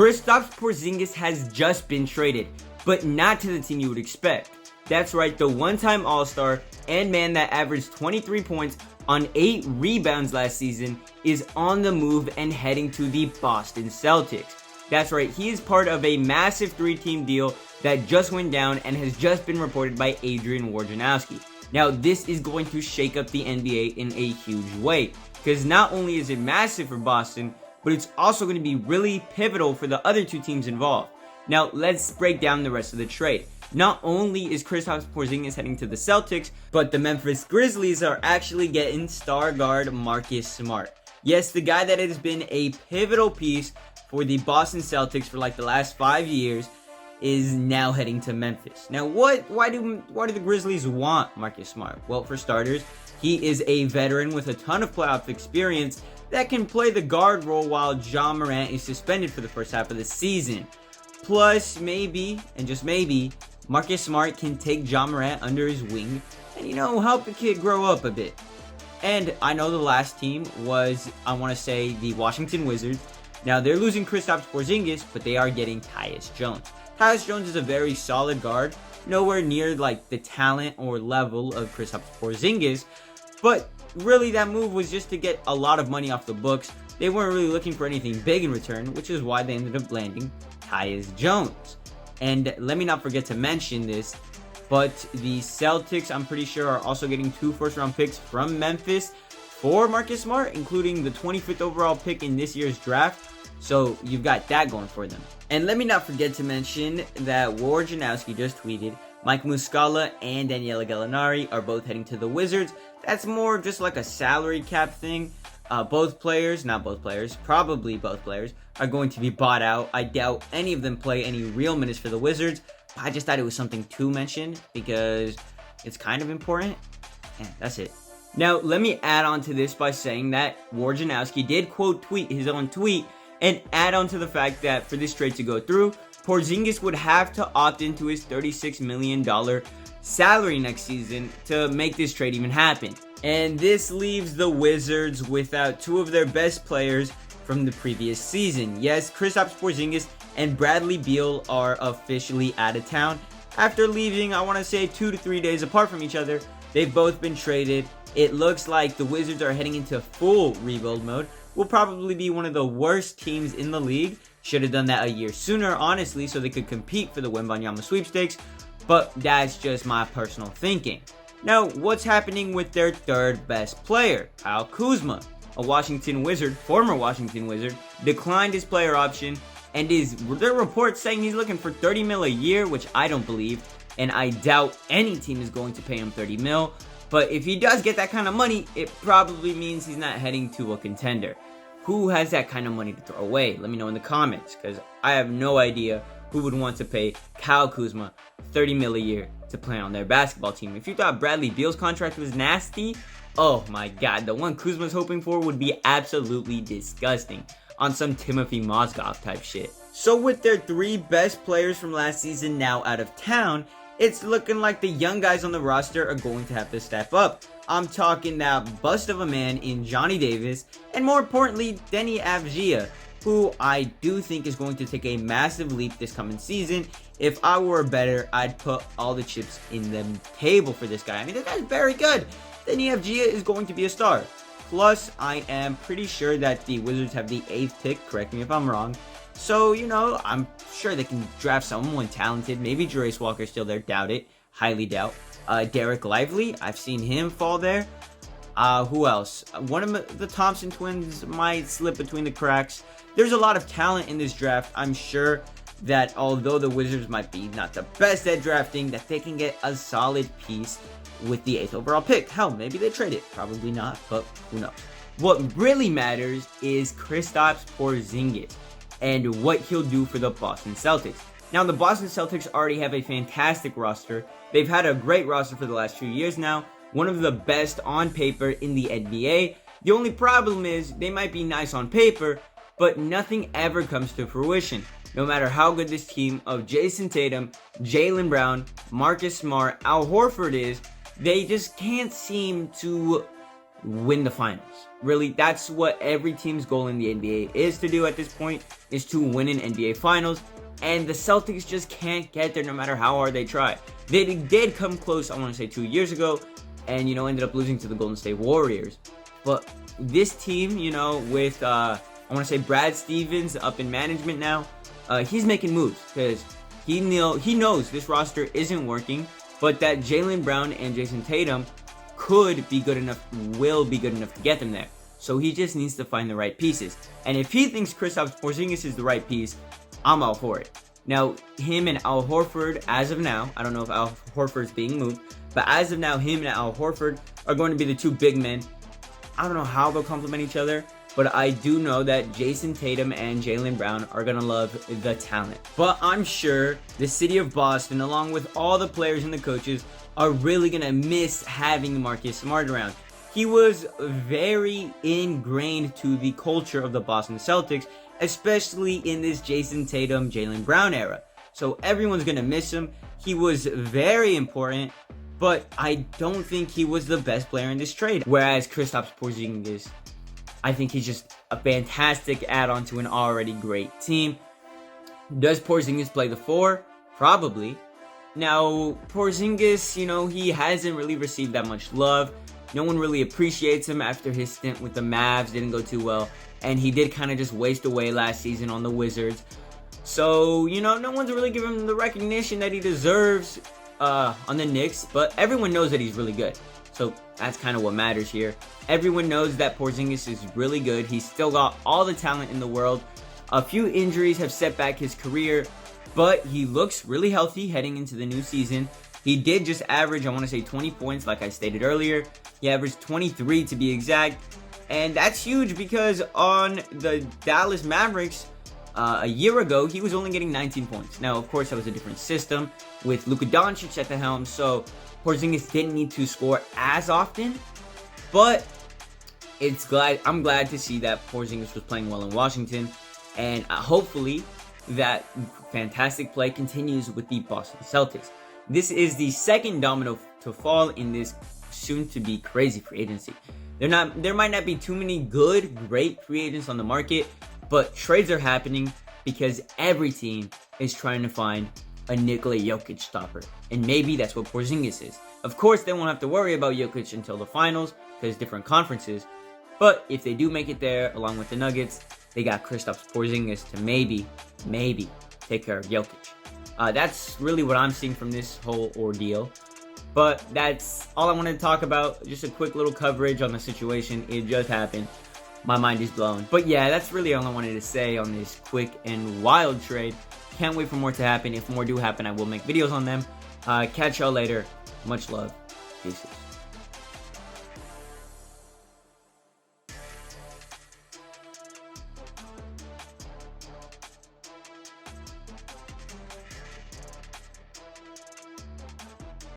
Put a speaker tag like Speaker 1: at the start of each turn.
Speaker 1: Kristaps Porzingis has just been traded, but not to the team you would expect. That's right, the one-time All-Star and man that averaged 23 points on 8 rebounds last season is on the move and heading to the Boston Celtics. That's right, he is part of a massive 3-team deal that just went down and has just been reported by Adrian Wojnarowski. Now, this is going to shake up the NBA in a huge way, because not only is it massive for Boston, but it's also going to be really pivotal for the other 2 teams involved. Now, let's break down the rest of the trade. Not only is Kristaps Porzingis heading to the Celtics, but the Memphis Grizzlies are actually getting star guard Marcus Smart. Yes, the guy that has been a pivotal piece for the Boston Celtics for like the last 5 years is now heading to Memphis. Now, why do the Grizzlies want Marcus Smart? Well, for starters, he is a veteran with a ton of playoff experience that can play the guard role while Ja Morant is suspended for the first half of the season. Plus, maybe, and just maybe, Marcus Smart can take Ja Morant under his wing and, help the kid grow up a bit. And I know the last team was, I want to say, the Washington Wizards. Now, they're losing Kristaps Porzingis, but they are getting Tyus Jones. Tyus Jones is a very solid guard, nowhere near like the talent or level of Kristaps Porzingis, but really that move was just to get a lot of money off the books. They weren't really looking for anything big in return, which is why they ended up landing Tyus Jones. And let me not forget to mention this, but the Celtics, I'm pretty sure, are also getting 2 first-round picks from Memphis for Marcus Smart, including the 25th overall pick in this year's draft. So you've got that going for them. And let me not forget to mention that Wojnarowski just tweeted, Mike Muscala and Daniele Gallinari are both heading to the Wizards. That's more just like a salary cap thing. Probably both players, are going to be bought out. I doubt any of them play any real minutes for the Wizards. I just thought it was something to mention because it's kind of important. And that's it. Now, let me add on to this by saying that Wojnarowski did quote tweet his own tweet and add on to the fact that for this trade to go through, Porzingis would have to opt into his $36 million salary next season to make this trade even happen. And this leaves the Wizards without 2 of their best players from the previous season. Yes, Kristaps Porzingis and Bradley Beal are officially out of town. After leaving, I want to say 2 to 3 days apart from each other, they've both been traded. It looks like the Wizards are heading into full rebuild mode. Will probably be one of the worst teams in the league. Should have done that a year sooner, honestly, so they could compete for the Wembanyama sweepstakes. But that's just my personal thinking. Now, what's happening with their 3rd best player? Kyle Kuzma, a Washington Wizard, former Washington Wizard, declined his player option, and there are reports saying he's looking for $30 million a year, which I don't believe, and I doubt any team is going to pay him $30 million. But if he does get that kind of money, it probably means he's not heading to a contender. Who has that kind of money to throw away? Let me know in the comments, because I have no idea who would want to pay Kyle Kuzma $30 million a year to play on their basketball team. If you thought Bradley Beal's contract was nasty, oh my god, the one Kuzma's hoping for would be absolutely disgusting on some Timothy Mozgov type shit. So with their 3 best players from last season now out of town, it's looking like the young guys on the roster are going to have to step up. I'm talking that bust of a man in Johnny Davis, and more importantly, Denny Avdija, who I do think is going to take a massive leap this coming season. If I were a bettor, I'd put all the chips in the table for this guy. I mean, this guy's very good. Denny Avdija is going to be a star. Plus, I am pretty sure that the Wizards have the 8th pick, correct me if I'm wrong. So, I'm sure they can draft someone talented. Maybe Jarace Walker's still there, doubt it. Highly doubt. Derek Lively, I've seen him fall there. Who else? One of the Thompson twins might slip between the cracks. There's a lot of talent in this draft. I'm sure that although the Wizards might be not the best at drafting, that they can get a solid piece with the 8th overall pick. Hell, maybe they trade it. Probably not, but who knows. What really matters is Kristaps Porzingis and what he'll do for the Boston Celtics. Now, the Boston Celtics already have a fantastic roster. They've had a great roster for the last few years now. One of the best on paper in the NBA. The only problem is they might be nice on paper, but nothing ever comes to fruition. No matter how good this team of Jason Tatum, Jaylen Brown, Marcus Smart, Al Horford is, they just can't seem to win the finals. Really, that's what every team's goal in the NBA is to do at this point, is to win an NBA finals. And the Celtics just can't get there no matter how hard they try. They did come close, I want to say 2 years ago, and, ended up losing to the Golden State Warriors. But this team, with, I want to say Brad Stevens up in management now, he's making moves because he knows this roster isn't working, but that Jaylen Brown and Jason Tatum will be good enough to get them there. So he just needs to find the right pieces. And if he thinks Kristaps Porzingis is the right piece, I'm all for it. Now, him and Al Horford, as of now, I don't know if Al Horford's being moved, but as of now, him and Al Horford are going to be the two big men. I don't know how they'll complement each other, but I do know that Jason Tatum and Jaylen Brown are going to love the talent. But I'm sure the city of Boston, along with all the players and the coaches, are really going to miss having Marcus Smart around. He was very ingrained to the culture of the Boston Celtics, especially in this Jason Tatum, Jaylen Brown era. So everyone's going to miss him. He was very important, but I don't think he was the best player in this trade. Whereas Kristaps Porzingis, I think he's just a fantastic add-on to an already great team. Does Porzingis play the 4? Probably. Now, Porzingis, he hasn't really received that much love. No one really appreciates him after his stint with the Mavs. Didn't go too well. And he did kind of just waste away last season on the Wizards. So, no one's really giving him the recognition that he deserves on the Knicks. But everyone knows that he's really good. So that's kind of what matters here. Everyone knows that Porzingis is really good. He's still got all the talent in the world. A few injuries have set back his career, but he looks really healthy heading into the new season. He did just average, I want to say 20 points like I stated earlier. He averaged 23 to be exact. And that's huge because on the Dallas Mavericks a year ago, he was only getting 19 points. Now, of course, that was a different system with Luka Doncic at the helm, so Porzingis didn't need to score as often. But I'm glad to see that Porzingis was playing well in Washington, and hopefully that fantastic play continues with the Boston Celtics. This is the second domino to fall in this soon-to-be crazy free agency. There might not be too many great free agents on the market, but trades are happening because every team is trying to find a Nikola Jokic stopper. And maybe that's what Porzingis is. Of course, they won't have to worry about Jokic until the finals because different conferences. But if they do make it there, along with the Nuggets, they got Kristaps Porzingis to maybe take care of Jokic. That's really what I'm seeing from this whole ordeal. But that's all I wanted to talk about. Just a quick little coverage on the situation. It just happened. My mind is blown. But yeah, that's really all I wanted to say on this quick and wild trade. Can't wait for more to happen. If more do happen, I will make videos on them. Catch y'all later. Much love. Peace.